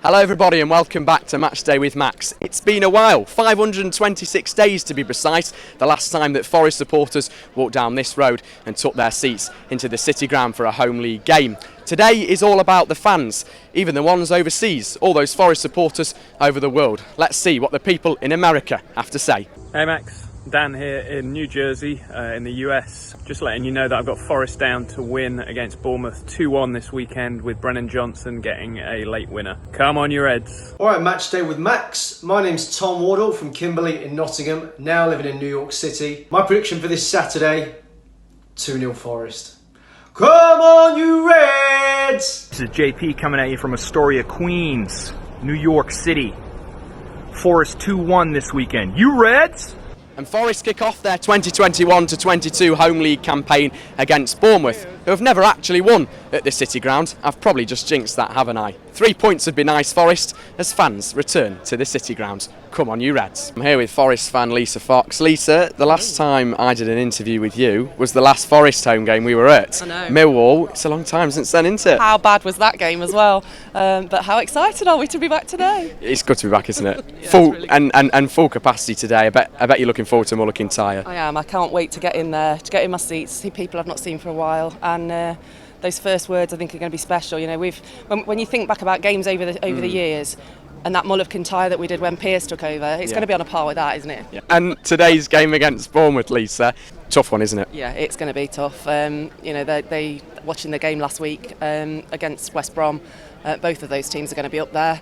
Hello everybody and welcome back to Matchday with Max. It's been a while, 526 days to be precise, the last time that Forest supporters walked down this road and took their seats into the City Ground for a home league game. Today is all about the fans, even the ones overseas, all those Forest supporters over the world. Let's see what the people in America have to say. Hey Max, Dan here in New Jersey in the US. Just letting you know that I've got Forest down to win against Bournemouth 2-1 this weekend, with Brennan Johnson getting a late winner. Come on you Reds. Alright, Matchday with Max. My name's Tom Wardle from Kimberley in Nottingham, now living in New York City. My prediction for this Saturday, 2-0 Forest. Come on you Reds! This is JP coming at you from Astoria, Queens, New York City. Forest 2-1 this weekend. You Reds? And Forest kick off their 2021-22 home league campaign against Bournemouth, who have never actually won at the City Ground. I've probably just jinxed that, haven't I? 3 points would be nice, Forest, as fans return to the City Ground. Come on you Reds. I'm here with Forest fan Lisa Fox. Lisa, the last time I did an interview with you was the last Forest home game we were at. I know. Millwall. It's a long time since then, isn't it? How bad was that game as well? But how excited are we to be back today? It's good to be back, isn't it? Yeah, Full it's really good. and full capacity today. I bet you're looking forward to Mulligan Tyre. I am. I can't wait to get in there, to get in my seats, see people I've not seen for a while, and those first words I think are going to be special. You know, when you think back about games over the years, and that Mulligan Tyre that we did when Pearce took over, it's going to be on a par with that, isn't it? Yeah. And today's game against Bournemouth, Lisa, tough one, isn't it? Yeah, it's going to be tough. You know, they watching the game last week against West Brom. Both of those teams are going to be up there,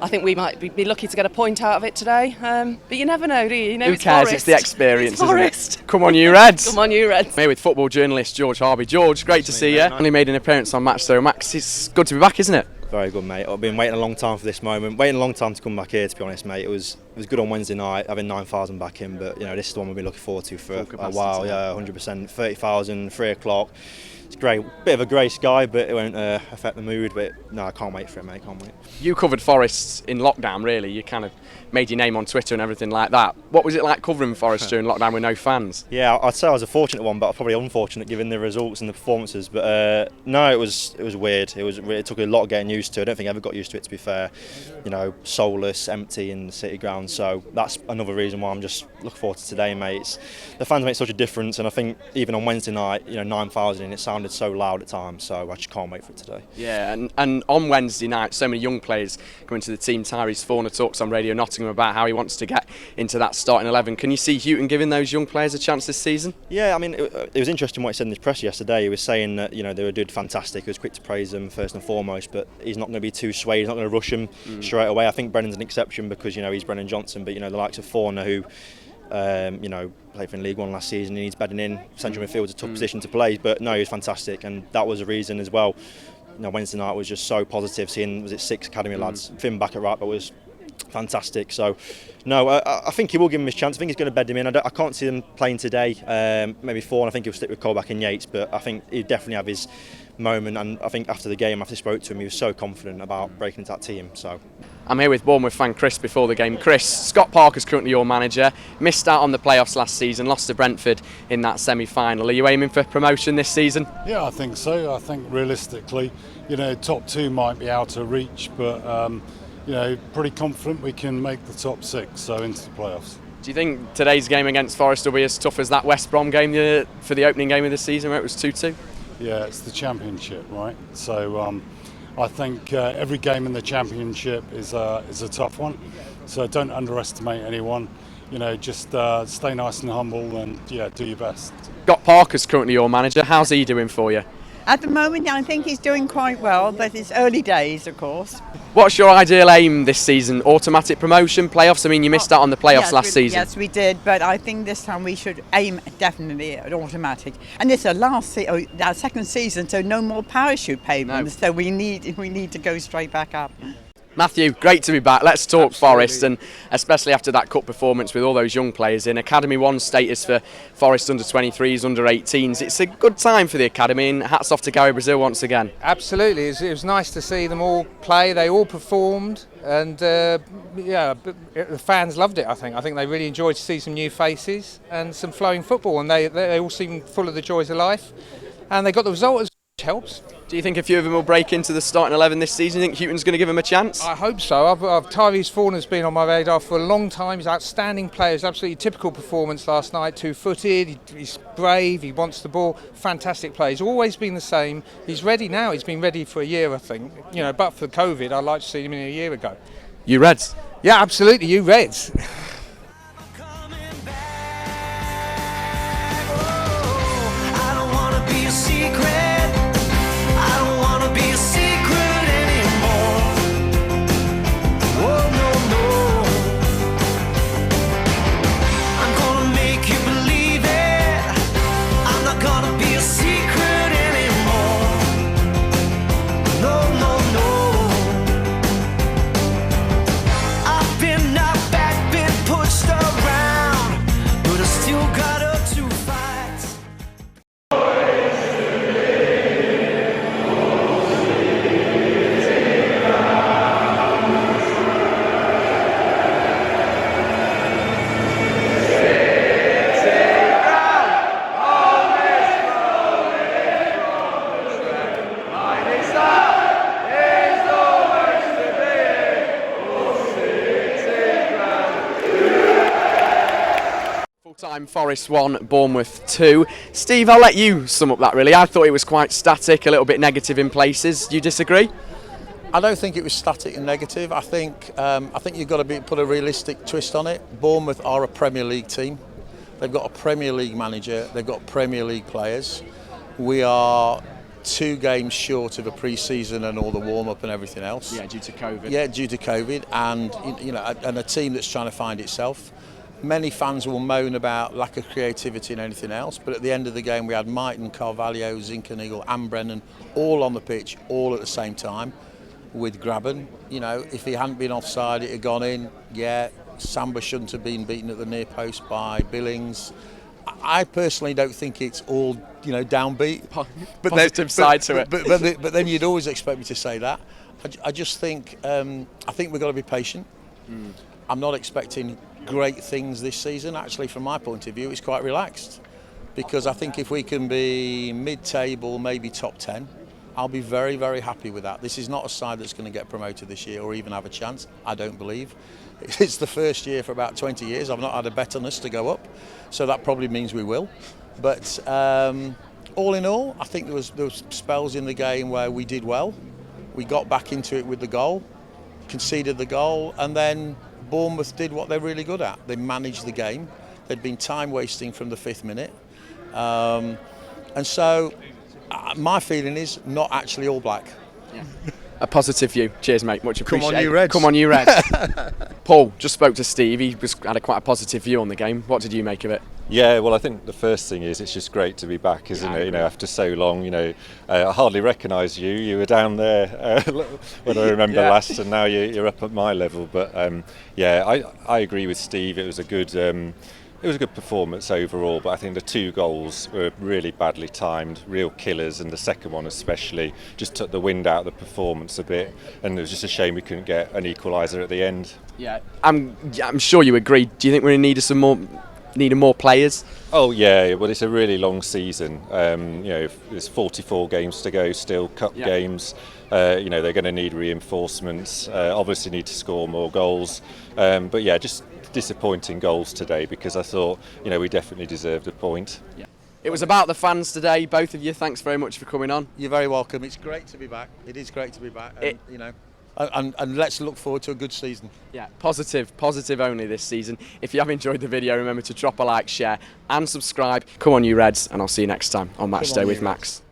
I think we might be lucky to get a point out of it today, but you never know, do you? You know, who it's cares? Forest. It's the experience, It's isn't Forest. it? Come on, you Reds! Come on, you Reds! I'm here with football journalist George Harvey. George, great to see you. Only made an appearance on Matchday with Max. It's good to be back, isn't it? Very good, mate. I've been waiting a long time for this moment. Waiting a long time to come back here, to be honest, mate. It was good on Wednesday night, having 9,000 back in, but you know, this is the one we've been looking forward to for a while. Yeah, 100%. 30,000, 3 o'clock. It's great. Bit of a grey sky, but it won't affect the mood. But no, I can't wait for it, mate. Can't wait. You covered Forest in lockdown, really. You kind of made your name on Twitter and everything like that. What was it like covering Forest during lockdown with no fans? Yeah, I'd say I was a fortunate one, but probably unfortunate given the results and the performances. But no, it was weird. It took a lot of getting used to. I don't think I ever got used to it, to be fair. You know, soulless, empty in the City Ground. So that's another reason why I'm just looking forward to today, mate. The fans make such a difference, and I think even on Wednesday night, you know, 9,000, it sounded so loud at times. So I just can't wait for it today. Yeah, and on Wednesday night, so many young players coming to the team. Tyrese Forner talks on Radio Nottingham about how he wants to get into that starting 11. Can you see Houghton giving those young players a chance this season? Yeah, I mean, it was interesting what he said in his press yesterday. He was saying that, you know, they were doing fantastic. He was quick to praise them first and foremost, but he's not going to be too swayed. He's not going to rush them straight away. I think Brennan's an exception because, you know, he's Brennan Johnson, but, you know, the likes of Forner, who you know, played for in League One last season, he needs bedding in. Central midfield's a tough position to play, but no, he was fantastic, and that was a reason as well. You know, Wednesday night was just so positive. Seeing 6 academy lads, Finn back at right, but was fantastic. So no, I think he will give him his chance. I think he's going to bed him in. I can't see them playing today. Maybe 4, and I think he'll stick with Colback and Yates, but I think he'll definitely have his moment, and I think after the game, after I spoke to him, he was so confident about breaking into that team. So I'm here with Bournemouth fan Chris before the game. Chris, Scott Parker's currently your manager, missed out on the playoffs last season, lost to Brentford in that semi-final. Are you aiming for promotion this season? Yeah, I think so. I think realistically, you know, top 2 might be out of reach, but you know, pretty confident we can make the top 6, so into the playoffs. Do you think today's game against Forest will be as tough as that West Brom game for the opening game of the season where it was 2-2? Yeah, it's the Championship, right? So I think every game in the Championship is a tough one. So don't underestimate anyone. You know, just stay nice and humble, and yeah, do your best. Scott Parker's currently your manager. How's he doing for you? At the moment, I think he's doing quite well, but it's early days, of course. What's your ideal aim this season? Automatic promotion, playoffs? I mean, you missed out on the playoffs last season. Yes, we did, but I think this time we should aim definitely at automatic. And it's our second season, so no more parachute payments. No. So we need to go straight back up. Matthew, great to be back. Let's talk Forest, and especially after that cup performance with all those young players in. Academy 1 status for Forest under 23s, under 18s. It's a good time for the Academy, and hats off to Gary Brazil once again. Absolutely, it was nice to see them all play. They all performed, and the fans loved it. I think they really enjoyed to see some new faces and some flowing football, and they all seemed full of the joys of life, and they got the result, which helps. Do you think a few of them will break into the starting 11 this season? Do you think Houghton's going to give them a chance? I hope so. Tyrese Fawn has been on my radar for a long time. He's outstanding player. Absolutely typical performance last night. 2-footed. He's brave. He wants the ball. Fantastic play. He's always been the same. He's ready now. He's been ready for a year, I think. But for COVID, I'd like to see him in a year ago. You Reds? Yeah, absolutely. You Reds. Time Forest 1, Bournemouth 2. Steve, I'll let you sum up that really. I thought it was quite static, a little bit negative in places. Do you disagree? I don't think it was static and negative. I think you've got to put a realistic twist on it. Bournemouth are a Premier League team. They've got a Premier League manager. They've got Premier League players. We are 2 games short of a pre-season and all the warm-up and everything else. Yeah, due to COVID. Yeah, due to COVID, and and a team that's trying to find itself. Many fans will moan about lack of creativity and anything else, but at the end of the game we had Mighton, Carvalho, Zinkernagel and Brennan all on the pitch, all at the same time, with Graben. If he hadn't been offside, it had gone in. Yeah, Samba shouldn't have been beaten at the near post by Billings. I personally don't think it's all downbeat. Positive side to it. But then you'd always expect me to say that. I just think we've got to be patient. I'm not expecting great things this season. Actually, from my point of view, it's quite relaxed, because I think if we can be mid-table, maybe top 10, I'll be very, very happy with that. This is not a side that's going to get promoted this year or even have a chance, I don't believe. It's the first year for about 20 years I've not had a bet on us to go up, so that probably means we will. But all in all, I think there was spells in the game where we did well. We got back into it with the goal, conceded the goal, and then Bournemouth did what they're really good at. They managed the game. There'd been time wasting from the 5th minute. And so my feeling is not actually all black. Yeah. A positive view. Cheers, mate. Much appreciated. Come on, you Reds. Come on, you Reds. Paul just spoke to Steve. He had quite a positive view on the game. What did you make of it? Yeah, well, I think the first thing is it's just great to be back, isn't it? After so long, I hardly recognise you. You were down there when I remember last, and now you're up at my level. But I agree with Steve. It was a good performance overall. But I think the 2 goals were really badly timed, real killers, and the second one especially just took the wind out of the performance a bit. And it was just a shame we couldn't get an equaliser at the end. Yeah, I'm sure you agree. Do you think we're in need of some more? Needing more players? Oh yeah, well it's a really long season. There's 44 games to go still, cup games. They're going to need reinforcements. Obviously need to score more goals. But yeah, just disappointing goals today, because I thought we definitely deserved a point. Yeah. It was about the fans today. Both of you, thanks very much for coming on. You're very welcome. It's great to be back. It is great to be back. And let's look forward to a good season. Yeah, positive only this season. If you have enjoyed the video, remember to drop a like, share and subscribe. Come on, you Reds, and I'll see you next time on Matchday with Max.